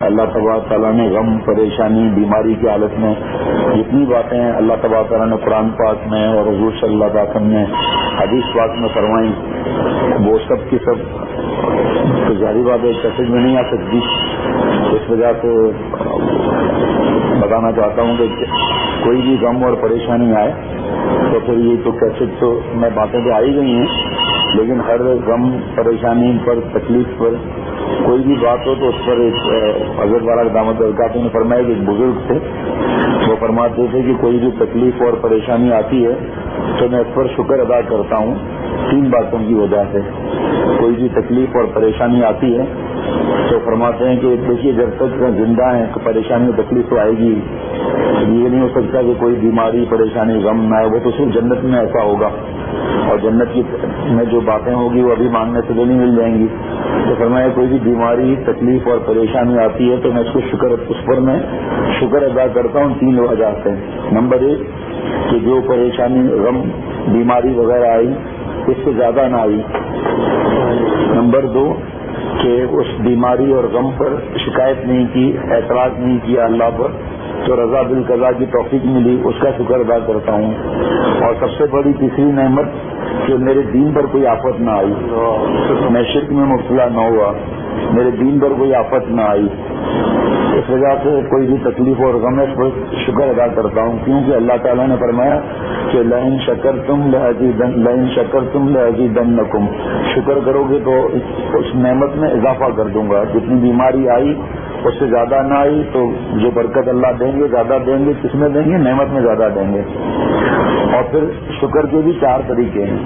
اللہ تبارک تعالیٰ نے غم، پریشانی، بیماری کی حالت میں جتنی باتیں ہیں اللہ تبارک تعالیٰ نے قرآن پاک میں اور حضور صلی اللہ علیہ وسلم نے حدیث پاک میں فرمائیں، وہ سب کی سب تو ظاہری بات ہے کیسج میں نہیں آ سکتی. اس وجہ سے بتانا چاہتا ہوں کہ کوئی بھی غم اور پریشانی آئے تو پھر یہ تو کیسج تو میں باتیں تو آئی گئی ہیں، لیکن ہر غم، پریشانی پر، تکلیف پر کوئی بھی بات ہو تو اس پر ایک حضرت والا دامت برکاتہ نے فرمایا کہ ایک بزرگ تھے، وہ فرماتے تھے کہ کوئی بھی تکلیف اور پریشانی آتی ہے تو میں اس پر شکر ادا کرتا ہوں 3 باتوں کی وجہ سے. کوئی بھی تکلیف اور پریشانی آتی ہے تو فرماتے ہیں کہ دیکھیے جب تک زندہ ہیں تو پریشانی اور تکلیف تو آئے گی. یہ نہیں ہو سکتا کہ کوئی بیماری، پریشانی، غم نہ آئے، وہ تو صرف جنت میں ایسا ہوگا، اور جنت کی میں جو باتیں ہوگی وہ ابھی مانگنے سے نہیں مل جائیں گی. تو فرمایا کوئی بھی بیماری، تکلیف اور پریشانی آتی ہے تو میں اس پر میں شکر ادا کرتا ہوں 3 وجہ سے. نمبر 1 کہ جو پریشانی، غم، بیماری وغیرہ آئی اس سے زیادہ نہ آئی. نمبر 2 کہ اس بیماری اور غم پر شکایت نہیں کی، اعتراض نہیں کیا اللہ پر، تو رضا بالقضا کی توفیق ملی، اس کا شکر ادا کرتا ہوں. اور سب سے بڑی تیسری نعمت کہ میرے دین پر کوئی آفت نہ آئی، میں شرک میں مبتلا نہ ہوا، میرے دین پر کوئی آفت نہ آئی. اس وجہ سے کوئی بھی تکلیف اور غم اس پر شکر ادا کرتا ہوں، کیونکہ اللہ تعالیٰ نے فرمایا کہ لئن شکرتم لأزیدنکم، شکر کرو گے تو اس نعمت میں اضافہ کر دوں گا. جتنی بیماری آئی اس سے زیادہ نہ آئی تو جو برکت اللہ دیں گے زیادہ دیں گے. کس میں دیں گے؟ نعمت میں زیادہ دیں گے. اور پھر شکر کے بھی 4 طریقے ہیں.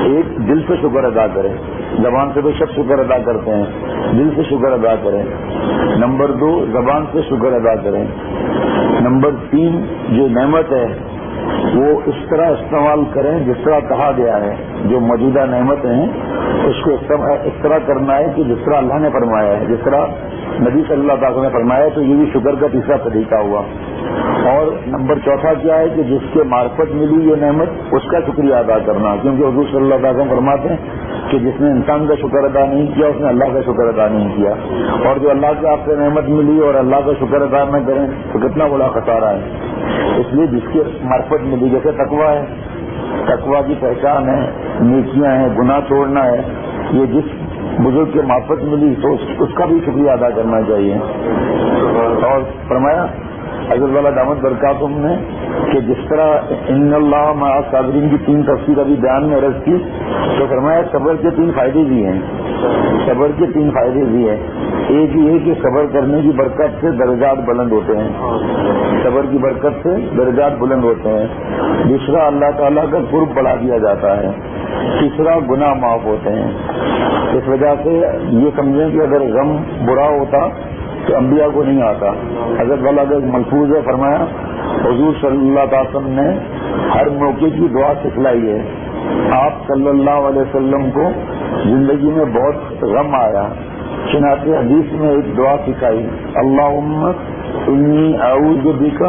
ایک، دل سے شکر ادا کریں، زبان سے تو سب شکر ادا کرتے ہیں، دل سے شکر ادا کریں. نمبر 2 زبان سے شکر ادا کریں. نمبر 3 جو نعمت ہے وہ اس طرح استعمال کریں جس طرح کہا گیا ہے. جو موجودہ نعمتیں ہیں اس کو اس طرح کرنا ہے کہ جس طرح اللہ نے فرمایا ہے، جس طرح نبی صلی اللہ علیہ وسلم نے فرمایا ہے. تو یہ بھی شکر کا تیسرا طریقہ ہوا. اور نمبر 4 کیا ہے کہ جس کے معرفت ملی یہ نعمت اس کا شکریہ ادا کرنا، کیونکہ حضور صلی اللہ علیہ وسلم فرماتے ہیں کہ جس نے انسان کا شکر ادا نہیں کیا اس نے اللہ کا شکر ادا نہیں کیا. اور جو اللہ کی آپ سے نعمت ملی اور اللہ کا شکر ادا نہ کریں تو کتنا بڑا خسارہ ہے. اس لیے جس کی معرفت ملی، جیسے تقویٰ ہے، تقویٰ کی پہچان ہے، نیکیاں ہیں، گناہ چھوڑنا ہے، یہ جس بزرگ کے معرفت ملی تو اس کا بھی شکریہ ادا کرنا چاہیے. اور فرمایا حضرت والا دامت برکاتہم نے کہ جس طرح ان اللہ مع الصابرین کی 3 تفسیر ابھی بیان میں عرض کی، تو فرمایا صبر کے 3 فائدے بھی ہیں. صبر کے 3 فائدے بھی ہیں. ایک یہ ہے کہ صبر کرنے کی برکت سے درجات بلند ہوتے ہیں، صبر کی برکت سے درجات بلند ہوتے ہیں. دوسرا، اللہ تعالیٰ کا قرب بڑھا دیا جاتا ہے. تیسرا، گناہ معاف ہوتے ہیں. اس وجہ سے یہ سمجھیں کہ اگر غم برا ہوتا تو انبیاء کو نہیں آتا. حضرت والا کا ایک ملفوظ ہے، فرمایا حضور صلی اللہ علیہ وسلم نے ہر موقع کی دعا سکھلائی ہے. آپ صلی اللہ علیہ وسلم کو زندگی میں بہت غم آیا، چنانچہ حدیث میں ایک دعا سکھائی، اللہم انی اعوذ بک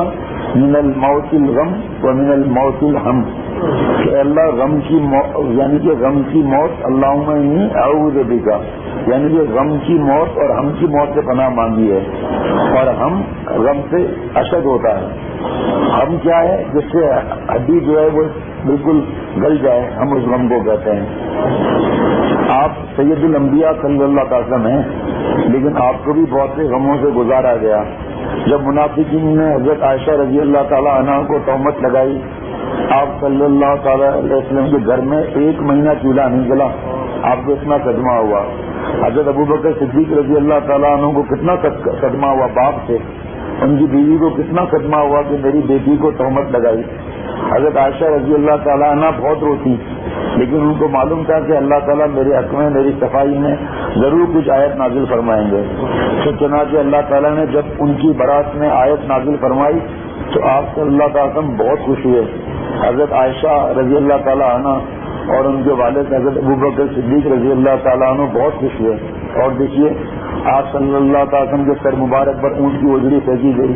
من الموت الغم ومن الموت الہم، کہ اللہ غم کی یعنی کہ غم کی موت، اللہم انی اعوذ بک یعنی کہ غم کی موت اور ہم کی موت سے پناہ مانگی ہے. اور ہم غم سے اشد ہوتا ہے. ہم کیا ہے؟ جس سے ہڈی جو ہے وہ بالکل گل جائے، ہم اس غم کو کہتے ہیں. آپ سید الانبیاء صلی اللہ علیہ وسلم ہیں، لیکن آپ کو بھی بہت سے غموں سے گزارا گیا. جب منافقین نے حضرت عائشہ رضی اللہ تعالی عنہا کو تہمت لگائی، آپ صلی اللہ تعالی علیہ وسلم کے گھر میں 1 مہینہ چولہا نہیں جلا، آپ کو اتنا صدمہ ہوا. حضرت ابوبکر صدیق رضی اللہ تعالیٰ عنہ کو کتنا صدمہ ہوا باپ سے، ان کی بیوی کو کتنا صدمہ ہوا کہ میری بیٹی کو تہمت لگائی. حضرت عائشہ رضی اللہ تعالیٰ عنہ بہت روتی، لیکن ان کو معلوم تھا کہ اللہ تعالیٰ میرے حق میں، میری صفائی میں ضرور کچھ آیت نازل فرمائیں گے. تو چنانچہ اللہ تعالیٰ نے جب ان کی برات میں آیت نازل فرمائی تو آپ صلی اللہ تعالیٰ عنہ بہت خوش ہوئے. حضرت عائشہ رضی اللہ تعالیٰ عنہ اور ان کے والد حضرت ابوبکر صدیق رضی اللہ تعالیٰ عنہ بہت خوش ہوئے. اور دیکھیے آپ صلی اللہ تعالیٰ عنہ کے سر مبارک پر اونٹ کی اجڑی پھینکی گئی،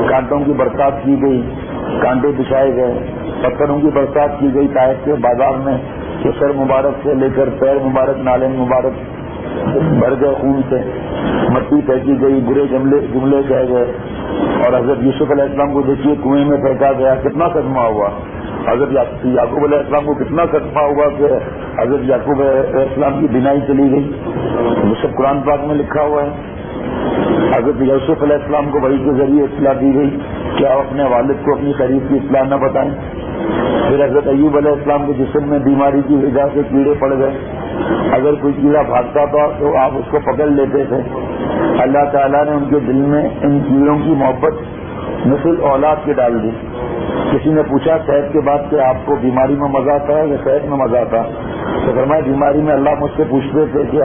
کانٹوں کی برسات کی گئی، کانٹے بچھائے گئے، پتھروں کی برسات کی گئی طائف کے بازار میں، کہ سر مبارک سے لے کر پیر مبارک، نالین مبارک بھر گئے خون سے، مٹی پھینکی گئی، برے جملے کہے گئے، اور حضرت یوسف علیہ السلام کو دیکھیے کنویں میں پھینکا گیا، کتنا صدمہ ہوا۔ حضرت یعقوب علیہ السلام کو کتنا صدمہ ہوا کہ حضرت یعقوب علیہ السلام کی بینائی چلی گئی، وہ سب قرآن پاک میں لکھا ہوا ہے۔ حضرت یوسف علیہ السلام کو وحی کے ذریعے اطلاع دی گئی کہ آپ اپنے والد کو اپنی قریب کی اطلاع نہ بتائیں۔ پھر حضرت ایوب علیہ السلام کے جسم میں بیماری کی وجہ سے کیڑے پڑ گئے، اگر کوئی کیڑا بھاگتا تھا تو آپ اس کو پکڑ لیتے تھے۔ اللہ تعالیٰ نے ان کے دل میں ان کیڑوں کی محبت نسل اولاد کے ڈال دی۔ کسی نے پوچھا صحت کے بعد کہ آپ کو بیماری میں مزہ آتا ہے یا صحت میں مزہ آتا؟ تو فرمایا بیماری میں اللہ مجھ سے پوچھتے تھے کہ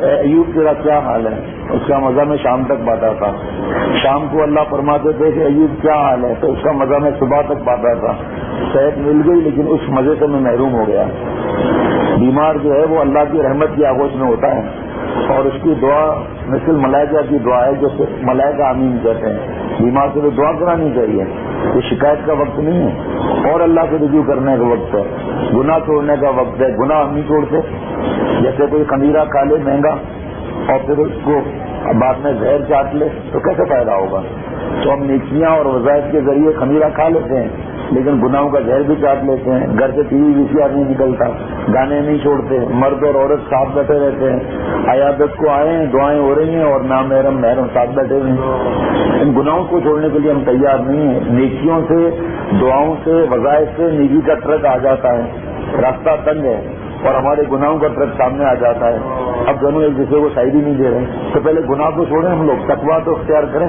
ایوب تیرا کیا حال ہے، اس کا مزہ میں شام تک پاتا تھا۔ شام کو اللہ فرماتے تھے کہ ایوب کیا حال ہے، تو اس کا مزہ میں صبح تک پاتا تھا۔ صحت مل گئی لیکن اس مزے سے میں محروم ہو گیا۔ بیمار جو ہے وہ اللہ کی رحمت کی آغوش میں ہوتا ہے، اور اس کی دعا مثل ملائکہ کی دعا ہے جو ملائکہ آمین کہتے ہیں۔ بیمار سے تو دعا کرانی چاہیے، یہ شکایت کا وقت نہیں ہے، اور اللہ سے رجوع کرنے کا وقت ہے، گناہ چھوڑنے کا وقت ہے۔ گناہ ہم نہیں چھوڑتے، جیسے کوئی خمیرہ کھا لے مہنگا اور پھر اس کو بعد میں زہر چاٹ لے تو کیسے فائدہ ہوگا؟ تو ہم نیکیاں اور وظائف کے ذریعے خمیرہ کھا لیتے ہیں لیکن گناہوں کا زہر بھی چاٹ لیتے ہیں۔ گھر سے ٹی وی VCR نہیں نکلتا، گانے نہیں چھوڑتے، مرد اور عورت ساتھ بیٹھے رہتے ہیں، عیادت کو آئے ہیں، دعائیں ہو رہی ہیں اور نامحرم محرم ساتھ بیٹھے ہوئے ہیں۔ ان گناہوں کو چھوڑنے کے لیے ہم تیار نہیں ہیں۔ نیکیوں سے، دعاؤں سے، وظائف سے نیکی کا ٹرک آ جاتا ہے، راستہ تنگ ہے اور ہمارے گناہوں کا ٹرک سامنے آ جاتا ہے۔ اب دونوں ایک دوسرے کو سائڈ ہی نہیں دے رہے، تو پہلے گناہ کو چھوڑیں ہم لوگ، تقویٰ تو اختیار کریں۔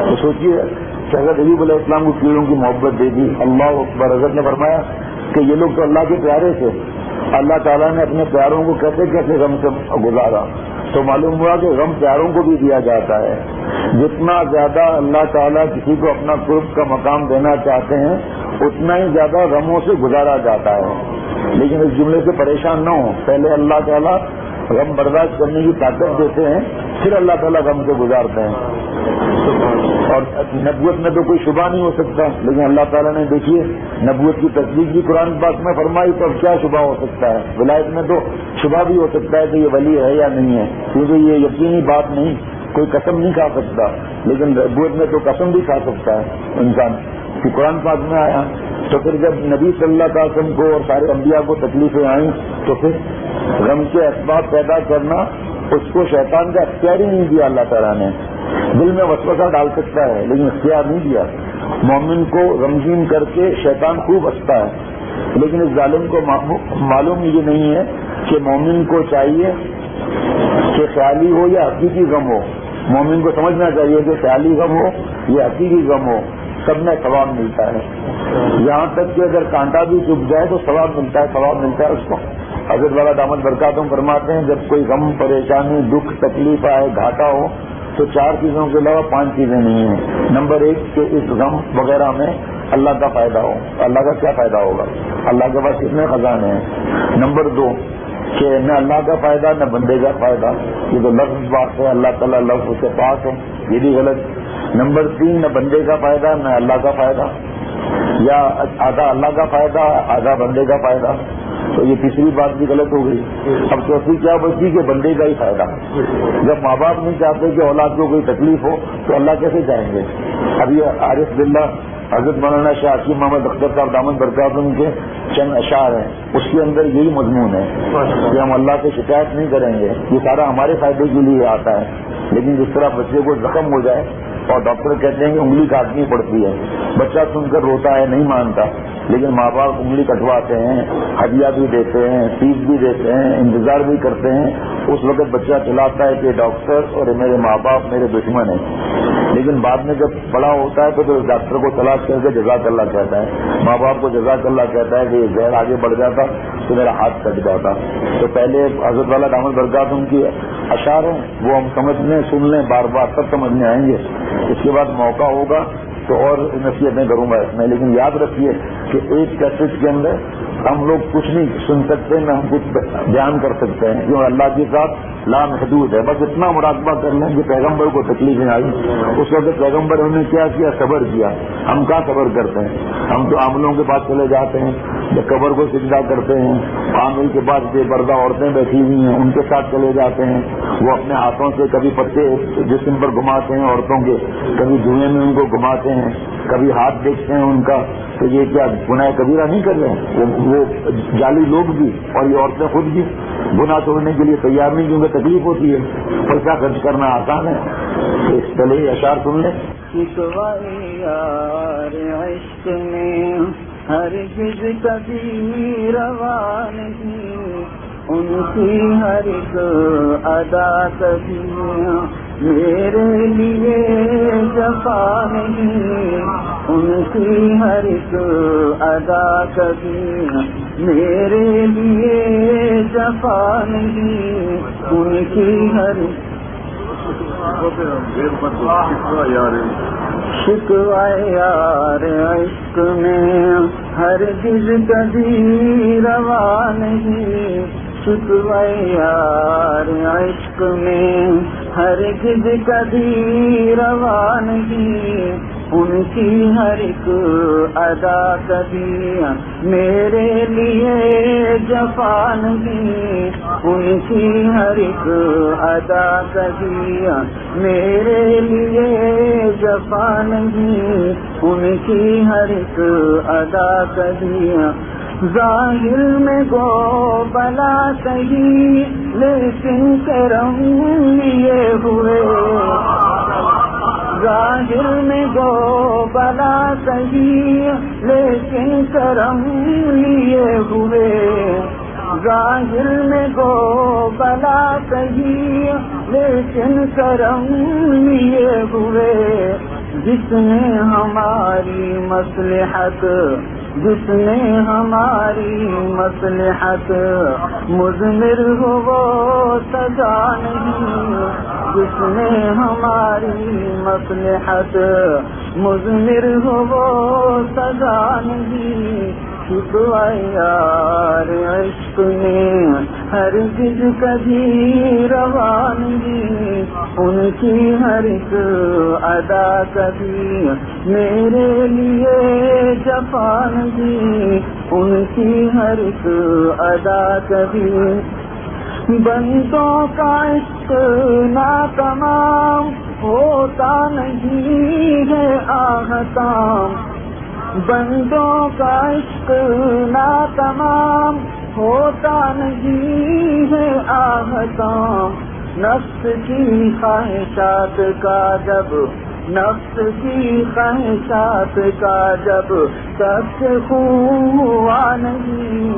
تو سوچیے کہ حضرت ایوب علیہ السلام کو کیڑوں کی محبت دے دی۔ اللہ اکبر۔ حضرت نے فرمایا کہ یہ لوگ تو اللہ کے پیارے تھے، اللہ تعالیٰ نے اپنے پیاروں کو کیسے کیسے غم سے گزارا، تو معلوم ہوا کہ غم پیاروں کو بھی دیا جاتا ہے۔ جتنا زیادہ اللہ تعالیٰ کسی کو اپنا قرب کا مقام دینا چاہتے ہیں اتنا ہی زیادہ غموں سے گزارا جاتا ہے۔ لیکن اس جملے سے پریشان نہ ہوں، پہلے اللہ تعالیٰ غم برداشت کرنے کی طاقت دیتے ہیں، پھر اللہ تعالیٰ غم سے گزارتے ہیں۔ اور نبوت میں تو کوئی شبہ نہیں ہو سکتا، لیکن اللہ تعالیٰ نے دیکھیے نبوت کی تصدیق بھی قرآن پاک میں فرمائی، تو اب کیا شبہ ہو سکتا ہے؟ ولایت میں تو شبہ بھی ہو سکتا ہے کہ یہ ولی ہے یا نہیں ہے، کیونکہ یہ یقینی بات نہیں، کوئی قسم نہیں کھا سکتا، لیکن نبوت میں تو قسم بھی کھا سکتا ہے انسان، کہ قرآن پاک میں آیا۔ تو پھر جب نبی صلی اللہ علیہ وسلم کو اور سارے انبیاء کو تکلیفیں آئیں تو پھر غم کے اسباب پیدا کرنا اس کو شیطان کا اختیار ہی نہیں دیا اللہ تعالیٰ نے۔ دل میں وسوسہ ڈال سکتا ہے لیکن اختیار نہیں دیا۔ مومن کو غمگین کر کے شیطان خوب ہنستا ہے، لیکن اس ظالم کو معلوم یہ نہیں ہے کہ مومن کو چاہیے کہ خیالی ہو یا حقیقی غم ہو۔ مومن کو سمجھنا چاہیے کہ خیالی غم ہو یا حقیقی غم ہو، سب میں ثواب ملتا ہے، یہاں تک کہ اگر کانٹا بھی چبھ جائے تو ثواب ملتا ہے اس کو۔ حضرت والا دامت برکاتہم فرماتے ہیں جب کوئی غم، پریشانی، دکھ، تکلیف آئے، گھاٹا ہو تو 4 چیزوں کے علاوہ 5 چیزیں نہیں ہیں۔ نمبر 1 کہ اس غم وغیرہ میں اللہ کا فائدہ ہو۔ اللہ کا کیا فائدہ ہوگا؟ اللہ کے پاس کتنے خزانے ہیں۔ نمبر 2 کہ نہ اللہ کا فائدہ نہ بندے کا فائدہ، یہ تو لفظ بات ہے، اللہ تعالیٰ لفظ سے پاک ہے، یہ بھی غلط۔ نمبر 3 نہ بندے کا فائدہ نہ اللہ کا فائدہ، یا آدھا اللہ کا فائدہ آدھا بندے کا فائدہ، تو یہ تیسری بات بھی غلط ہو گئی۔ اب چوتھی کیا بچی کہ بندے کا ہی فائدہ۔ جب ماں باپ نہیں چاہتے کہ اولاد کو کوئی تکلیف ہو تو اللہ کیسے چاہیں گے؟ اب یہ عارف باللہ حضرت مولانا شاہ حکیم محمد اختر صاحب دامت برکاتہم کے چند اشعار ہیں، اس کے اندر یہی مضمون ہے کہ ہم اللہ سے شکایت نہیں کریں گے، یہ سارا ہمارے فائدے کے لیے آتا ہے۔ لیکن جس طرح بچے کو زخم ہو جائے اور ڈاکٹر کہتے ہیں کہ انگلی کاٹنی پڑتی ہے، بچہ سن کر روتا ہے، نہیں مانتا، لیکن ماں باپ انگلی کٹواتے ہیں، ہدیہ بھی دیتے ہیں، فیس بھی دیتے ہیں، انتظار بھی کرتے ہیں۔ اس وقت بچہ چلاتا ہے کہ ڈاکٹر اور میرے ماں باپ میرے دشمن ہیں، لیکن بعد میں جب بڑا ہوتا ہے تو پھر اس ڈاکٹر کو تلاش کر کے جزاک اللہ کہتا ہے، ماں باپ کو جزاک اللہ کہتا ہے کہ یہ زہر آگے بڑھ جاتا تو میرا ہاتھ کٹ جاتا۔ تو پہلے حضرت والا دامت برکاتہم کی اشعار ہیں وہ ہم سمجھنے، سن لیں، بار بار سب سمجھنے آئیں گے، اس کے بعد موقع ہوگا تو اور نصیحتیں کروں گا اس میں۔ لیکن یاد رکھیے کہ ایک کیسٹ کے اندر ہم لوگ کچھ نہیں سن سکتے نہ ہم کچھ بیان کر سکتے ہیں، کیوں اللہ کے ساتھ لامحدود ہے. بس اتنا مراقبہ کر لیں کہ پیغمبر کو تکلیفیں آئی، اس وقت پیغمبر نے کیا کیا؟ صبر کیا. ہم کیا صبر کرتے ہیں؟ ہم تو عاملوں کے پاس چلے جاتے ہیں، جب قبر کو سجدہ کرتے ہیں، عامل کے پاس بے پردہ عورتیں بیٹھی ہوئی ہیں ان کے ساتھ چلے جاتے ہیں، وہ اپنے ہاتھوں سے کبھی پتے جسم پر گھماتے ہیں عورتوں کے، کبھی دھوئیں میں ان کو گھماتے ہیں، کبھی ہاتھ دیکھتے ہیں ان کا. تو یہ کیا گناہ کبیرہ نہیں کر رہے ہیں؟ وہ جعلی لوگ بھی اور یہ عورتیں خود بھی گناہ چھوڑنے کے لیے تیار نہیں، کیونکہ تکلیف ہوتی ہے. پیسہ خرچ کرنا آسان ہے. چلے اشعار سن لیں. یار عشق میں ہرگز کبھی روا نہیں، ان کی ہر ایک ادا کبھی میرے لیے جفا نہیں، ان کی ہر ایک ادا کبھی میرے لیے جفا نہیں، ان کی ہر شکوہ یار عشق میں ہرگز کبھی روا نہیں، شکوہ یار عشق میں ہرگز کبھی روا نہیں، ان کی ہر ایک ادا کبھی میرے لیے جفا نہیں، ان کی ہر ایک ادا کبھی میرے لیے جفا نہیں، ان کی ہر ایک ادا کبھی ظاہر میں گو بلا سہی لیکن کرم لیے ہوئے، ظاہر میں گو بلا سہی لیکن کرم لیے ہوئے، ظاہر میں گو بلا سہی لیکن کرم لیے ہوئے، جس نے ہماری مصلحت، جس نے ہماری مصلحت مضمر ہو وہ سزا نہیں، جس نے ہماری مصلحت مضمر ہو وہ سزا نہیں، شکوہ یار عشق میں ہرگز کبھی روا نہیں، ان کی ہر ایک ادا کبھی میرے لیے جفا نہیں، ان کی ہر ایک ادا کبھی بندوں کا عشق ناتمام ہوتا نہیں ہے آہتام، بندوں کا عشق ناتمام ہوتا نہیں ہے آہتام، نفس کی خواہشات کا جب، نفس کی خواہشات کا جب تک خون ہوا نہیں،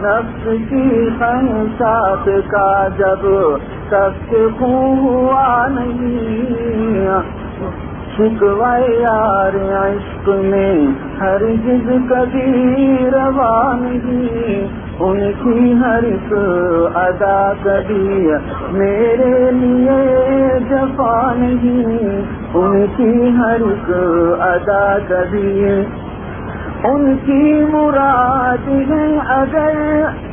نفس کی خواہشات کا جب تک خون ہوا نہیں، شکوہ یار عشق میں ہرگز کبھی روا نہیں، ان کی ہر ایک ادا کبھی میرے لیے جفا نہیں، ان کی ہر ایک ادا کبھی ان کی مراد ہے اگر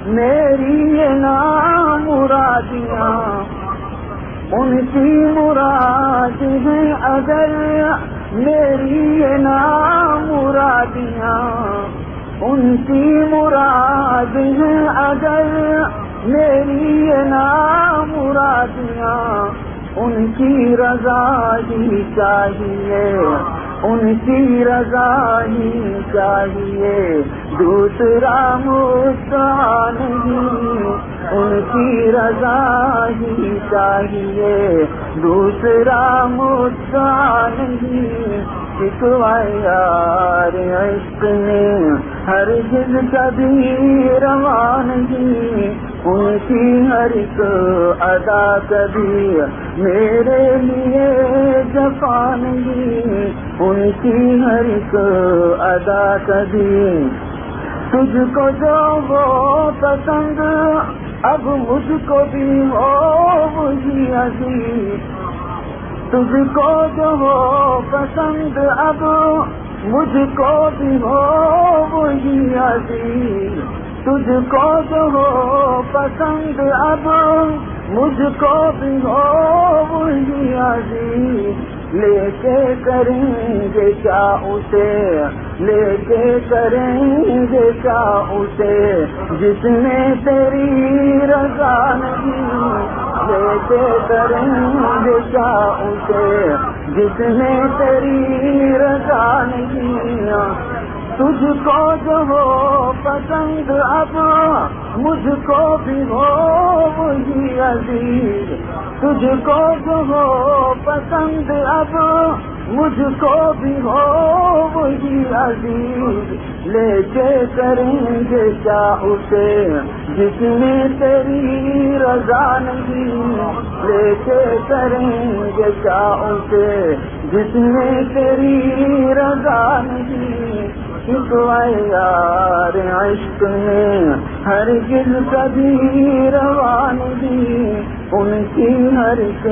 میری یہ نامرادیاں، ان کی مراد ہے اگر میری یہ نامرادیاں، ان کی مراد ہے اگر میری یہ نامرادیاں، ان کی رضا ہی چاہیے، ان کی رضا ہی چاہیے، دوسرا مدعا نہیں، ان کی رضا ہی چاہیے، دوسرا مدعا نہیں، شکوہ یار عشق میں ہرگز کبھی روا نہیں، ان کی ہر ایک ادا کبھی میرے لیے جفا نہیں، ان کی ہر ایک ادا کبھی تجھ کو جو وہ پسند اب مجھ کو بھی ہو وہی عزیز، تجھ کو جو ہو پسند اب مجھ کو بھی ہو وہی عزیز، تجھ کو جو ہو پسند اب مجھ کو بھی ہو وہی عزیز، لے کے کریں گے کیا اسے، لے کے کریں گے کیا اسے جس میں تیری رضا نہیں، لے کے کریں گے کیا اسے جس میں تیری رضا نہیں۔ تجھ کو جو ہو پسند اب مجھ کو بھی ہو وہی عزیز، تجھ کو جو ہو پسند اب مجھ کو بھی ہو وہی عزیز، لے کے کریں گے کیا اسے جس میں تیری رضا نہیں، لے کے کریں گے کیا اسے جس میں تیری رضا نہیں۔ شکوائے یار عشق میں ہرگز کبھی روا نہیں، ان کی ہر ایک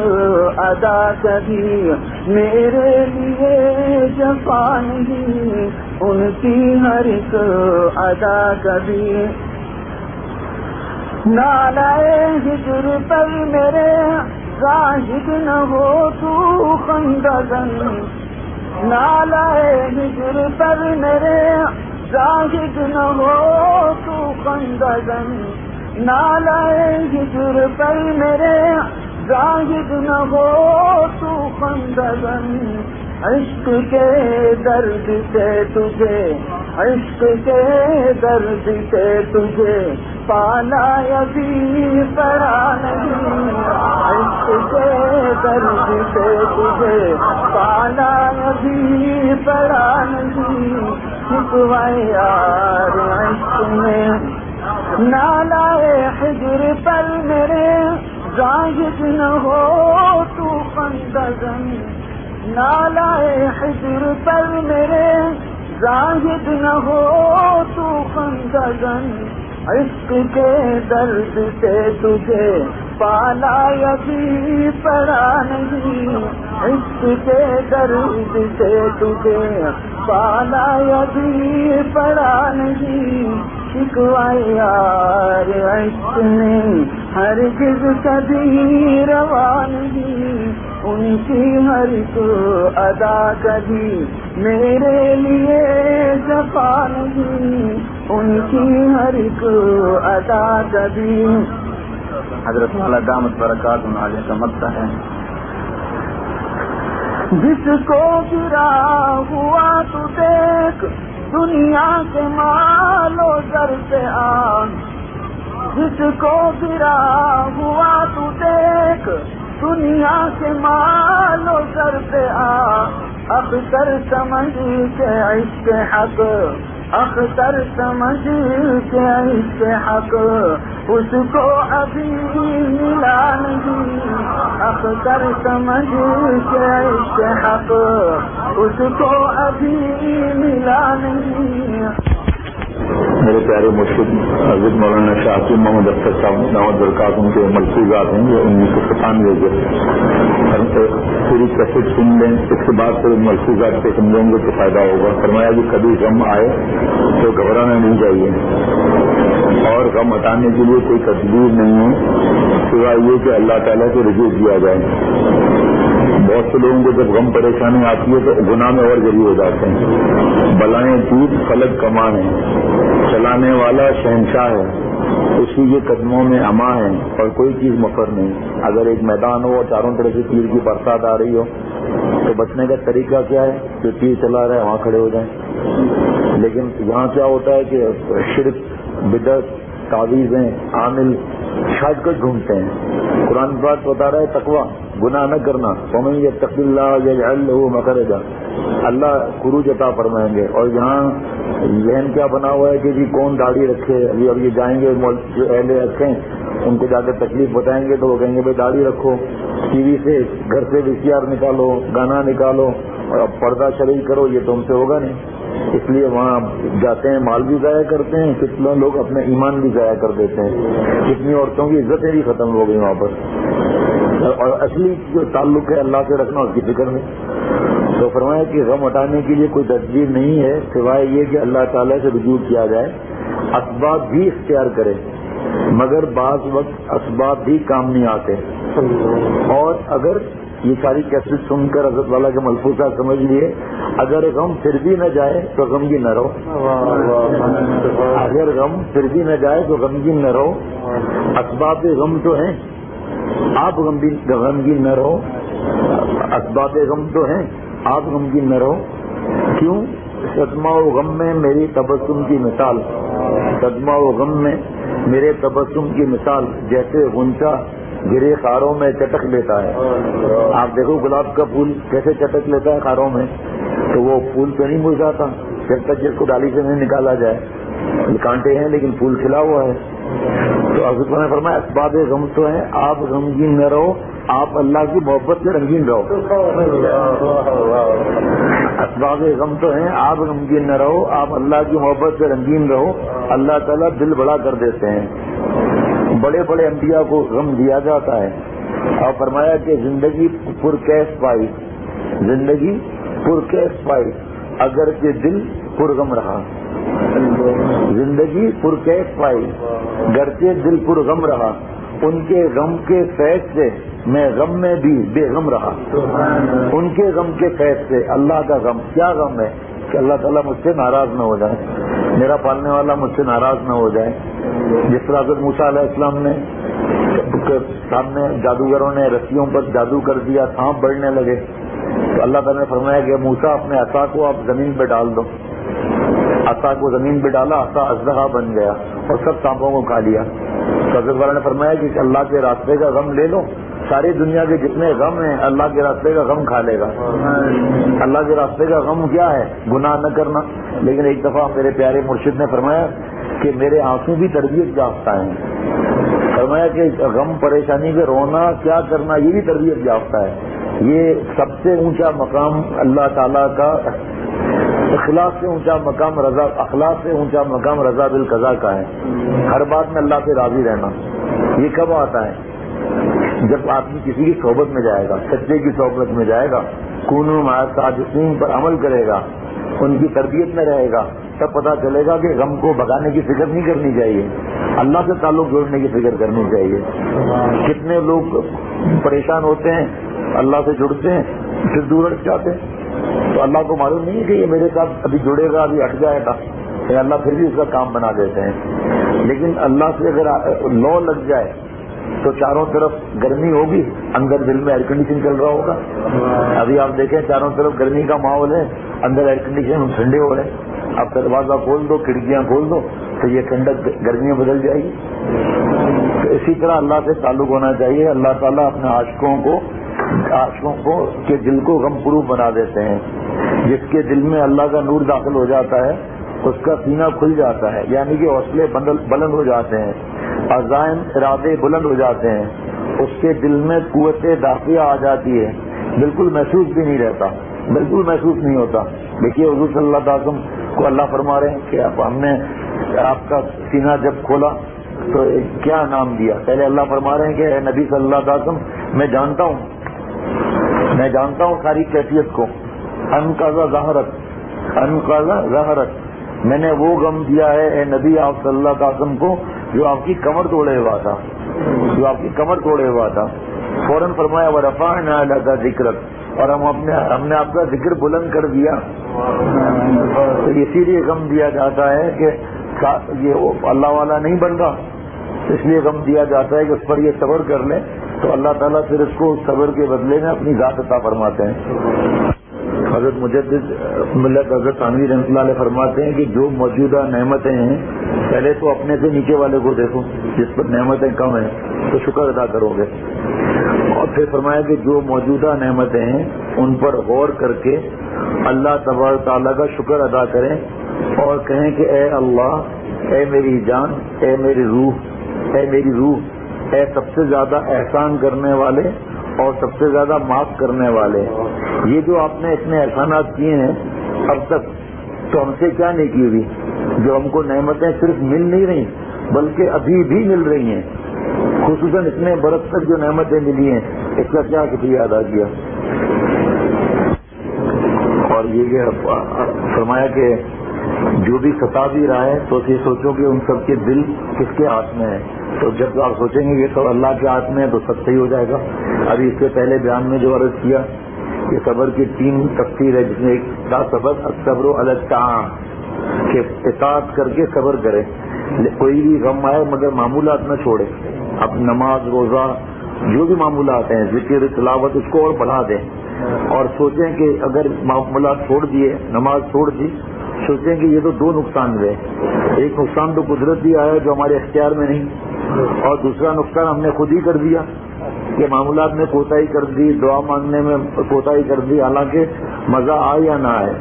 ادا کبھی میرے لیے جفا نہیں، ان کی ہر ایک ادا کبھی۔ نالائے ہجر پر میرے زاہد نہ ہو تو خندزن، نالائے ہجر پر میرے زاہد نہ ہو تو خندزن، نالائے ہجر پر میرے زاہد نہ ہو تو خندزن، عشق کے درد سے تجھے، عشق کے درد سے تجھے پالا ابھی پڑا نہیں، عشق کے درد سے تجھے پالا ابھی پڑا نہیں، شکوائے یار عشق میں نالائے ہجر پر میرے زاہد نہ ہو تو خندزن، نالائے ہجر پر میرے زاہد نہ ہو تو خندزن، عشق کے درد سے تجھے پالا ابھی پڑا نہیں، عشق کے درد سے تجھے پالا ابھی پڑا نہیں، شکوائے یار عشق میں ہرگز کبھی روا نہیں، ان کی ہر ایک ادا کبھی میرے لیے جفا نہیں، ان کی ہر ایک ادا کبھی۔ حضرت والا دامت برکاتہ علیہ کا مدح ہے۔ جس کو گرا ہوا تو دیکھ دنیا کے مال و زر سے آ، جس کو گرا ہوا تو دیکھ دنیا کے مال و زر سے آ، اختر سمجھ کے عشق حق، اختر سمجھ کے عشق حق اس کو ابھی ملا نہیں، اختر سمجھ کے عشق حق اس کو ابھی ملا نہیں۔ میرے پیارے مرشد حضرت مولانا شاہ عبد محمد اختر صاحب دعوت برکات ان کے ملفوظات ہیں جو 1997 کے پوری کیسٹ سن لیں، اس کے بعد پھر ملفوظات سے سمجھیں گے تو فائدہ ہوگا۔ فرمایا کہ کبھی غم آئے تو گھبرانا نہیں چاہیے، اور غم ہٹانے کے لیے کوئی تدبیر نہیں ہے سوائے یہ کہ اللہ تعالیٰ سے رجوع کیا جائے۔ بہت سے لوگوں کو جب غم پریشانی آتی ہے تو گناہ میں اور ذریعے ہو جاتے ہیں۔ بلائیں دور فلک کمان ہے، چلانے والا شہنشاہ ہے، اسی کے قدموں میں اما ہے، اور کوئی چیز مفر نہیں۔ اگر ایک میدان ہو اور چاروں طرف سے تیر کی برسات آ رہی ہو تو بچنے کا طریقہ کیا ہے؟ جو تیر چلا رہا ہے وہاں کھڑے ہو جائیں۔ لیکن یہاں کیا ہوتا ہے کہ شرک، بدعت، تعویذیں، عامل شاٹ کٹ ڈھونڈتے ہیں۔ قرآن پاک بتا رہا ہے تقویٰ، گناہ نہ کرنا، وَمَن يَتَّقِ اللَّهَ يَجْعَل لَّهُ مَخْرَجًا، اللہ خروج عطا فرمائیں گے۔ اور یہاں ذہن کیا بنا ہوا ہے کہ جی کون داڑھی رکھے، اب یہ جائیں گے جو اہل رکھیں ان کو جا کر تکلیف بتائیں گے تو وہ کہیں گے بھائی داڑھی رکھو، ٹی وی سے گھر سے VCR نکالو، گانا نکالو اور اب پردہ شرعی کرو، یہ تو ہم سے ہوگا نہیں۔ اس لیے وہاں جاتے ہیں، مال بھی ضائع کرتے ہیں، کتنے لوگ اپنا ایمان بھی ضائع کر دیتے ہیں، کتنی عورتوں کی عزتیں بھی ختم ہو گئی وہاں پر، اور اصلی جو تعلق ہے اللہ سے رکھنا اس کی فکر میں۔ تو فرمایا کہ غم ہٹانے کے لیے کوئی تدبیر نہیں ہے سوائے یہ کہ اللہ تعالیٰ سے رجوع کیا جائے۔ اسباب بھی اختیار کرے، مگر بعض وقت اسباب بھی کام نہیں آتے. اور اگر یہ ساری کیسٹ سن کر حضرت والا کے ملفوظات سمجھ لیے، اگر غم پھر بھی نہ جائے تو غمگین نہ رہو. اگر غم پھر بھی نہ جائے تو غمگین نہ رہو. اسباب غم تو ہیں، آپ غمگین نہ رہو. اسباب غم تو ہیں، آپ غمگین نہ رہو. کیوں؟ صدمہ و غم میں میری تبسم کی مثال، صدمہ و غم میں میرے تبسم کی مثال جیسے غنچہ گرے خاروں میں چٹک لیتا ہے. آپ دیکھو گلاب کا پھول کیسے چٹک لیتا ہے خاروں میں، تو وہ پھول تو نہیں مرجھاتا جب تک جس کو ڈالی سے نہیں نکالا جائے. کانٹے ہیں لیکن پھول کھلا ہوا ہے. تو حضرت نے فرمایا اسباب غم تو ہیں، آپ غمگین نہ رہو، آپ اللہ کی محبت سے رنگین رہو. اسباب غم تو ہیں، آپ غمگین نہ رہو، آپ اللہ کی محبت سے رنگین رہو. اللہ تعالیٰ دل بڑا کر دیتے ہیں. بڑے بڑے انبیاء کو غم دیا جاتا ہے اور فرمایا کہ زندگی پرکیف پائی، زندگی پرکیف پائی اگرچہ دل پرغم رہا. زندگی پرکیف پائی گرچہ دل پرغم رہا. ان کے غم کے فیض سے میں غم میں بھی بے غم رہا. ان کے غم کے فیض سے اللہ کا غم. کیا غم ہے کہ اللہ تعالیٰ مجھ سے ناراض نہ ہو جائے، میرا پالنے والا مجھ سے ناراض نہ ہو جائے. جس طرح حضرت موسیٰ علیہ السلام نے سامنے جادوگروں نے رسیوں پر جادو کر دیا، سانپ بڑھنے لگے، تو اللہ تعالیٰ نے فرمایا کہ موسیٰ اپنے عصا کو آپ زمین پہ ڈال دو. عصا کو زمین پہ ڈالا، عصا اژدہا بن گیا اور سب سانپوں کو کھا لیا. تو حضرت والا نے فرمایا کہ اللہ کے راستے کا غم لے لو، ساری دنیا کے جتنے غم ہیں اللہ کے راستے کا غم کھا لے گا. اللہ کے راستے کا غم کیا ہے؟ گناہ نہ کرنا. لیکن ایک دفعہ میرے پیارے مرشد نے فرمایا کہ میرے آنسو بھی تربیت یافتہ ہیں. فرمایا کہ غم پریشانی میں رونا کیا کرنا یہ بھی تربیت یافتہ ہے. یہ سب سے اونچا مقام اللہ تعالیٰ کا، اخلاص سے اونچا مقام رضا، اخلاص سے اونچا مقام رضا بالقضا کا ہے. ہر بات میں اللہ سے راضی رہنا. یہ کب آتا ہے؟ جب آدمی کسی کی صحبت میں جائے گا، سچے کی صحبت میں جائے گا، کونوا مع الصادقین پر عمل کرے گا، ان کی تربیت میں رہے گا، تب پتہ چلے گا کہ غم کو بھگانے کی فکر نہیں کرنی چاہیے، اللہ سے تعلق جوڑنے کی فکر کرنی چاہیے. کتنے لوگ پریشان ہوتے ہیں، اللہ سے جڑتے ہیں پھر دور ہٹ جاتے ہیں. تو اللہ کو معلوم نہیں ہے کہ یہ میرے ساتھ ابھی جڑے گا، ابھی ہٹ جائے گا، اللہ پھر بھی اس کا کام بنا دیتے ہیں. لیکن اللہ سے اگر لو لگ جائے تو چاروں طرف گرمی ہوگی، اندر دل میں ایئر کنڈیشن چل رہا ہوگا. ابھی آپ دیکھیں چاروں طرف گرمی کا ماحول ہے، اندر ایئر کنڈیشن ٹھنڈے ہو رہے ہیں. آپ دروازہ کھول دو، کھڑکیاں کھول دو تو یہ ٹھنڈک گرمی میں بدل جائے گی. تو اسی طرح اللہ سے تعلق ہونا چاہیے. اللہ تعالیٰ اپنے عاشقوں کو کے دل کو غم پروف بنا دیتے ہیں. جس کے دل میں اللہ کا نور داخل ہو جاتا ہے اس کا سینہ کھل جاتا ہے، یعنی کہ حوصلے بلند ہو جاتے ہیں، عزائم ارادے بلند ہو جاتے ہیں. اس کے دل میں قوت دافعہ آ جاتی ہے، بالکل محسوس بھی نہیں رہتا، بالکل محسوس نہیں ہوتا. دیکھیے حضور صلی اللہ علیہ وسلم کو اللہ فرما رہے ہیں کہ ہم نے آپ کا سینہ جب کھولا تو کیا نام دیا. پہلے اللہ فرما رہے ہیں کہ اے نبی صلی اللہ علیہ وسلم میں جانتا ہوں ساری کیفیت کو. انقذ ظہرت، میں نے وہ غم دیا ہے اے نبی آپ صلی اللہ علیہ وسلم کو جو آپ کی کمر توڑے ہوا تھا، فوراً فرمایا ورفعنا لک ذکرک، اور ہم نے آپ کا ذکر بلند کر دیا. تو اسی لیے غم دیا جاتا ہے کہ یہ اللہ والا نہیں بن رہا، اس لیے غم دیا جاتا ہے کہ اس پر یہ صبر کر لیں تو اللہ تعالیٰ پھر اس کو صبر کے بدلے میں اپنی ذات عطا فرماتے ہیں. حضرت مجدد ملت حضرت تھانوی رحمۃ اللہ علیہ فرماتے ہیں کہ جو موجودہ نعمتیں ہیں پہلے تو اپنے سے نیچے والے کو دیکھو، جس پر نعمتیں کم ہیں تو شکر ادا کرو گے. اور پھر فرمایا کہ جو موجودہ نعمتیں ہیں ان پر غور کر کے اللہ تبارک تعالیٰ کا شکر ادا کریں اور کہیں کہ اے اللہ، اے میری جان، اے میری روح، اے سب سے زیادہ احسان کرنے والے اور سب سے زیادہ معاف کرنے والے، یہ جو آپ نے اتنے احسانات کیے ہیں اب تک تو ہم سے کیا نہیں کی ہوئی، جو ہم کو نعمتیں صرف مل نہیں رہی بلکہ ابھی بھی مل رہی ہیں، خصوصاً اتنے برس تک جو نعمتیں ملی ہیں اس کا کیا شکریہ ادا کیا. اور یہ کہ فرمایا کہ جو بھی ستا بھی رہا ہے تو یہ سوچو کہ ان سب کے دل کس کے ہاتھ میں ہے. تو جب آپ سوچیں گے یہ تو اللہ کے ہاتھ میں ہے تو سب صحیح ہو جائے گا. ابھی اس سے پہلے بیان میں جو عرض کیا کہ صبر کی 3 تفسیر ہے، جس میں ایک تھا صبر الصبر علی الطاعۃ، کہ اطاعت کر کے صبر کرے. کوئی بھی غم آئے مگر معمولات نہ چھوڑے. اب نماز روزہ جو بھی معمولات ہیں، ذکر تلاوت، اس کو اور بڑھا دیں اور سوچیں کہ اگر معمولات چھوڑ دیے، نماز چھوڑ دی، سوچیں کہ یہ تو 2 نقصان ہوئے. ایک نقصان تو قدرتی آیا جو ہمارے اختیار میں نہیں، اور دوسرا نقصان ہم نے خود ہی کر دیا کہ معمولات میں کوتاہی کر دی، دعا مانگنے میں کوتاہی کر دی. حالانکہ مزہ آئے یا نہ آئے،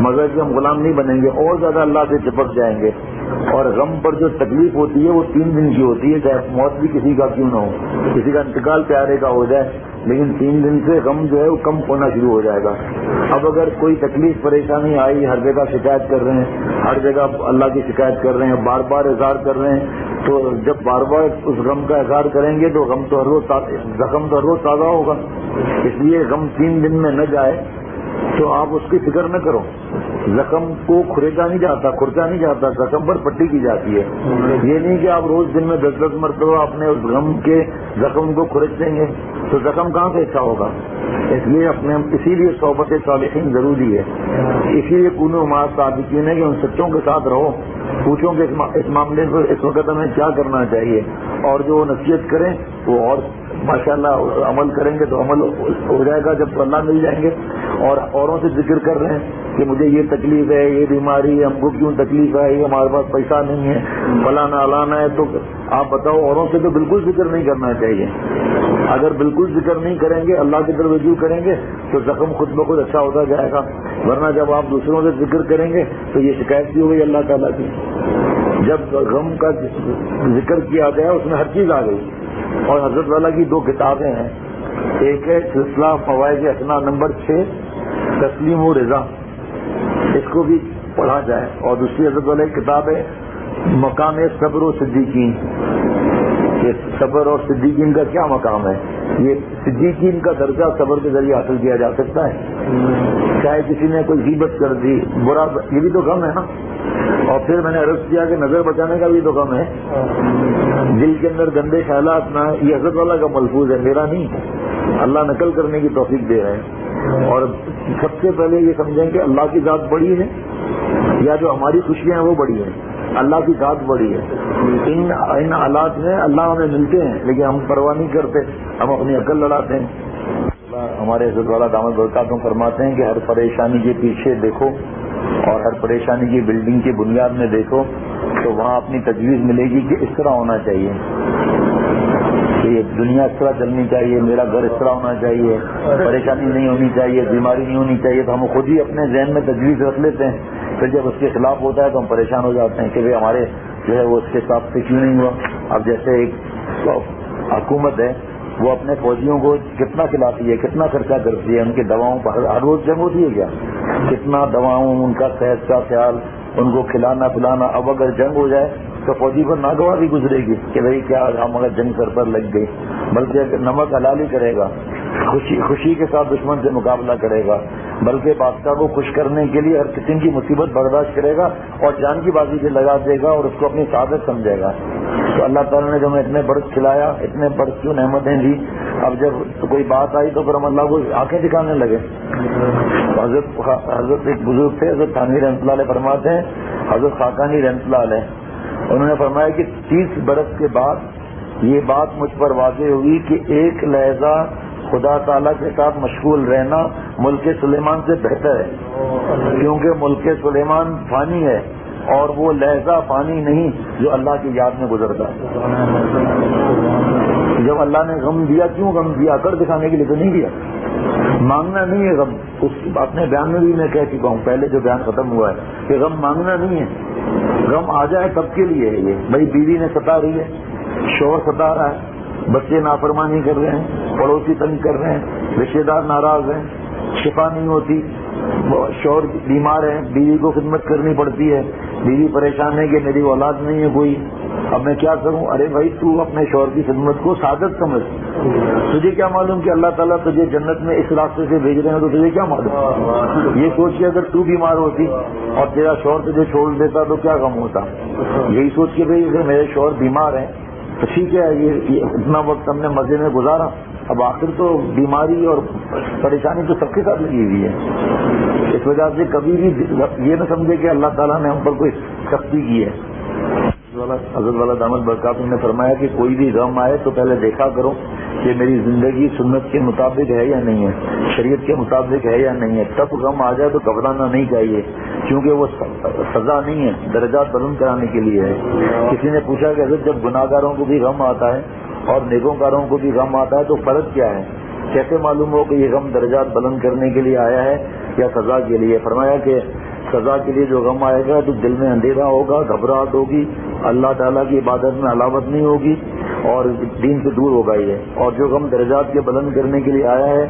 مزہ کے ہم غلام نہیں بنیں گے، اور زیادہ اللہ سے چپک جائیں گے. اور غم پر جو تکلیف ہوتی ہے وہ 3 دن کی ہوتی ہے، چاہے موت بھی کسی کا کیوں نہ ہو، کسی کا انتقال پیارے کا ہو جائے، لیکن 3 دن سے غم جو ہے وہ کم ہونا شروع ہو جائے گا. اب اگر کوئی تکلیف پریشانی آئی، ہر جگہ شکایت کر رہے ہیں، ہر جگہ اللہ کی شکایت کر رہے ہیں، بار بار اظہار کر رہے ہیں، تو جب بار بار اس غم کا اظہار کریں گے تو غم تو ہر روز زخم تو ہر روز تازہ ہوگا. اس لیے غم 3 دن میں نہ جائے تو آپ اس کی فکر نہ کرو. زخم کو کھرچا نہیں جاتا، زخم پر پٹی کی جاتی ہے. یہ نہیں کہ آپ روز دن میں 10 مرتبہ اپنے اس غم کے زخم کو کھرچ دیں گے تو زخم کہاں سے اچھا ہوگا. اسی لیے صحبت صالحین ضروری ہے. اسی لیے کونوا مع الصادقین ہے کہ ان سچوں کے ساتھ رہو. پوچھو کہ اس معاملے میں اس وقت ہمیں کیا کرنا چاہیے، اور جو نصیحت کریں وہ اور ماشاءاللہ عمل کریں گے تو عمل ہو جائے گا جب اللہ مل جائیں گے. اور اوروں سے ذکر کر رہے ہیں کہ مجھے یہ تکلیف ہے، یہ بیماری ہے، ہم کو کیوں تکلیف ہے، یہ ہمارے پاس پیسہ نہیں ہے، فلانا الانا ہے، تو آپ بتاؤ اوروں سے تو بالکل ذکر نہیں کرنا چاہیے. اگر بالکل ذکر نہیں کریں گے، اللہ کی طرف رجوع کریں گے تو زخم خود بخود اچھا ہوتا جائے گا. ورنہ جب آپ دوسروں سے ذکر کریں گے تو یہ شکایت بھی ہو گئی اللہ تعالیٰ کی. جب غم کا ذکر کیا گیا اس میں ہر چیز آ گئی. اور حضرت والا کی 2 کتابیں ہیں، ایک ہے سلسلہ فوائد حسنہ نمبر 6 تسلیم و رضا، اس کو بھی پڑھا جائے. اور دوسری حضرت والا کی کتاب ہے مقام صبر و صدیقین، کہ صبر اور صدیقین کا کیا مقام ہے. یہ صدیقین کا درجہ صبر کے ذریعے حاصل کیا جا سکتا ہے. چاہے کسی نے کوئی غیبت کر دی، برا، یہ بھی تو غم ہے نا. اور پھر میں نے عرض کیا کہ نظر بچانے کا بھی تو غم ہے. دل کے اندر گندے خیالات نہ، یہ حضرت والا کا ملفوظ ہے، میرا نہیں. اللہ نقل کرنے کی توفیق دے رہے ہیں. اور سب سے پہلے یہ سمجھیں کہ اللہ کی ذات بڑی ہے یا جو ہماری خوشیاں ہیں وہ بڑی ہیں. اللہ کی ذات بڑی ہے. ان حالات میں اللہ ہمیں ملتے ہیں لیکن ہم پرواہ نہیں کرتے، ہم اپنی عقل لڑاتے ہیں. ہمارے حضرت والا دامت برکاتہم فرماتے ہیں کہ ہر پریشانی کے پیچھے دیکھو اور ہر پریشانی کی بلڈنگ کی بنیاد میں دیکھو تو وہاں اپنی تجویز ملے گی کہ اس طرح ہونا چاہیے، کہ یہ دنیا اس طرح چلنی چاہیے، میرا گھر اس طرح ہونا چاہیے، پریشانی نہیں ہونی چاہیے، بیماری نہیں ہونی چاہیے. تو ہم خود ہی اپنے ذہن میں تجویز رکھ لیتے ہیں. پھر جب اس کے خلاف ہوتا ہے تو ہم پریشان ہو جاتے ہیں کہ بھائی ہمارے جو ہے وہ اس کے حساب سے کیوں نہیں ہوا. اب جیسے ایک حکومت ہے وہ اپنے فوجیوں کو کتنا کھلاتی ہے، کتنا خرچہ کرتی ہے، ان کی دواؤں پر ہر روز جنگ ہوتی ہے کیا، کتنا دواؤں، ان کا صحت کا خیال، ان کو کھلانا پلانا. اب اگر جنگ ہو جائے تو فوجی پر ناگواری گزرے گی کہ بھائی کیا ہم اگر جنگ سر پر لگ گئی، بلکہ نمک حلال ہی کرے گا، خوشی کے ساتھ دشمن سے مقابلہ کرے گا، بلکہ بادشاہ کو خوش کرنے کے لیے ہر قسم کی مصیبت برداشت کرے گا اور جان کی بازی سے لگا دے گا اور اس کو اپنی سعادت سمجھے گا. تو اللہ تعالیٰ نے جو ہمیں اتنے برس کھلایا، اتنے برس کیوں نعمتیں دی، اب جب کوئی بات آئی تو پھر ہم اللہ کو آنکھیں دکھانے لگے. حضرت ایک بزرگ تھے، حضرت تھانوی رحمۃ اللہ علیہ فرماتے ہیں، حضرت خاقانی رحمۃ اللہ علیہ، انہوں نے فرمایا کہ 30 برس کے بعد یہ بات مجھ پر واضح ہوئی کہ ایک لہجہ خدا تعالیٰ کے ساتھ مشغول رہنا ملک سلیمان سے بہتر ہے، کیونکہ ملک سلیمان فانی ہے اور وہ لہجہ فانی نہیں جو اللہ کی یاد میں گزرتا ہے. جب اللہ نے غم دیا، کیوں غم دیا؟ کر دکھانے کے لیے تو نہیں دیا. مانگنا نہیں ہے غم. اپنے بیان میں بھی میں کہہ چکا ہوں پہلے جو بیان ختم ہوا ہے کہ غم مانگنا نہیں ہے. غم آ جائے تب کے لیے ہے. یہ بھائی بیوی نے ستا رہی ہے، شوہر ستا رہا ہے، بچے نافرمانی کر رہے ہیں، پڑوسی تنگ کر رہے ہیں، رشتے دار ناراض ہیں، شفا نہیں ہوتی، شوہر بیمار ہے، بیوی کو خدمت کرنی پڑتی ہے، بیوی پریشان ہے کہ میری اولاد نہیں ہے کوئی، اب میں کیا کروں؟ ارے بھائی تو اپنے شوہر کی خدمت کو سعادت سمجھ. تجھے کیا معلوم کہ اللہ تعالیٰ تجھے جنت میں اس راستے سے بھیج رہے ہیں؟ تو تجھے کیا معلوم؟ یہ سوچ کے اگر تو بیمار ہوتی اور تیرا شوہر تجھے چھوڑ دیتا تو کیا غم ہوتا؟ یہی سوچ کے بھائی میرے شوہر بیمار ہیں تو ٹھیک ہے، یہ اتنا وقت ہم نے مزے میں گزارا، اب آخر تو بیماری اور پریشانی تو سب کے ساتھ لگی ہوئی ہے. اس وجہ سے کبھی بھی یہ نہ سمجھے کہ اللہ تعالیٰ نے ہم پر کوئی سختی کی ہے. حضرت والا دامت برکاتہ نے فرمایا کہ کوئی بھی غم آئے تو پہلے دیکھا کرو کہ میری زندگی سنت کے مطابق ہے یا نہیں ہے، شریعت کے مطابق ہے یا نہیں ہے. تب غم آ جائے تو گھبرانا نہیں چاہیے، کیونکہ وہ سزا نہیں ہے، درجات بلند کرانے کے لیے ہے. کسی نے پوچھا کہ حضرت جب گناہ گاروں کو بھی غم آتا ہے اور نیکوکاروں کو بھی غم آتا ہے تو فرق کیا ہے؟ کیسے معلوم ہو کہ یہ غم درجات بلند کرنے کے لیے آیا ہے یا سزا کے لیے؟ فرمایا کہ سزا کے لیے جو غم آئے گا تو دل میں اندھیرا ہوگا، گھبراہٹ ہوگی، اللہ تعالیٰ کی عبادت میں علاوت نہیں ہوگی اور دین سے دور ہوگا یہ. اور جو غم درجات کے بلند کرنے کے لیے آیا ہے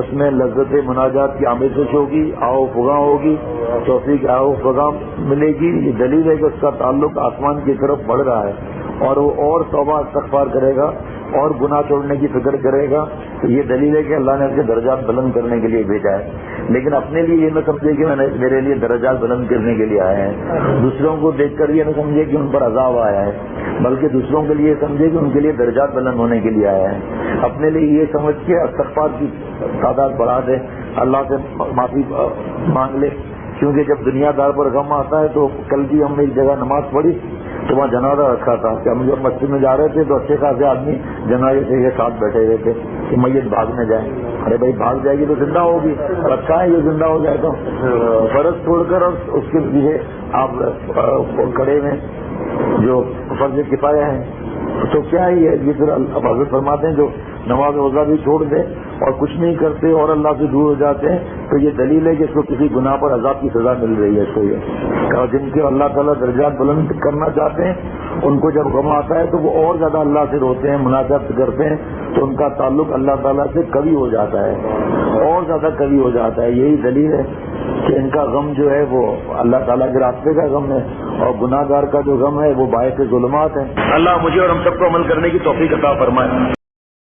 اس میں لذت مناجات کی آمیزش ہوگی، آؤ فغاں ہوگی، توفیق آؤ فغاں ملے گی. یہ دلیل ہے کہ اس کا تعلق آسمان کی طرف بڑھ رہا ہے اور وہ اور توبہ استغفار کرے گا اور گناہ چھوڑنے کی فکر کرے گا. تو یہ دلیل ہے کہ اللہ نے اس کے درجات بلند کرنے کے لیے بھیجا ہے. لیکن اپنے لیے یہ نہ سمجھے کہ میرے لیے درجات بلند کرنے کے لیے آیا ہے، دوسروں کو دیکھ کر یہ نہ سمجھے کہ ان پر عذاب آیا ہے، بلکہ دوسروں کے لیے سمجھے کہ ان کے لیے درجات بلند ہونے کے لیے آیا ہے. اپنے لیے یہ سمجھ کے استغفار کی تعداد بڑھا دے، اللہ سے معافی مانگ لے. کیونکہ جب دنیا دار پر غم آتا ہے تو کل بھی ہم نے ایک جگہ نماز پڑھی تو وہاں جنازہ رکھا تھا کہ ہم جب مسجد میں جا رہے تھے تو اچھے خاصے آدمی جنازے کے ساتھ بیٹھے ہوئے تھے کہ میت بھاگ نہ جائے. ارے بھائی بھاگ جائے گی تو زندہ ہوگی، رکھا ہے یہ زندہ ہو جائے تو فرض چھوڑ کر اور اس کے پیچھے آپ کھڑے میں جو فرض کفایہ ہے تو کیا ہے یہ پھر حضرت فرماتے ہیں جو نماز روزہ بھی چھوڑ دے اور کچھ نہیں کرتے اور اللہ سے دور ہو جاتے ہیں تو یہ دلیل ہے کہ اس کو کسی گناہ پر عذاب کی سزا مل رہی ہے. اس کو یہ اور جن کے اللہ تعالیٰ درجات بلند کرنا چاہتے ہیں ان کو جب غم آتا ہے تو وہ اور زیادہ اللہ سے روتے ہیں، مناجات کرتے ہیں تو ان کا تعلق اللہ تعالیٰ سے قوی ہو جاتا ہے، اور زیادہ قوی ہو جاتا ہے. یہی دلیل ہے کہ ان کا غم جو ہے وہ اللہ تعالیٰ کے راستے کا غم ہے اور گناہ گار کا جو غم ہے وہ باعث ظلمات ہے. اللہ مجھے اور ہم سب کو عمل کرنے کی توفیق عطا فرمائے.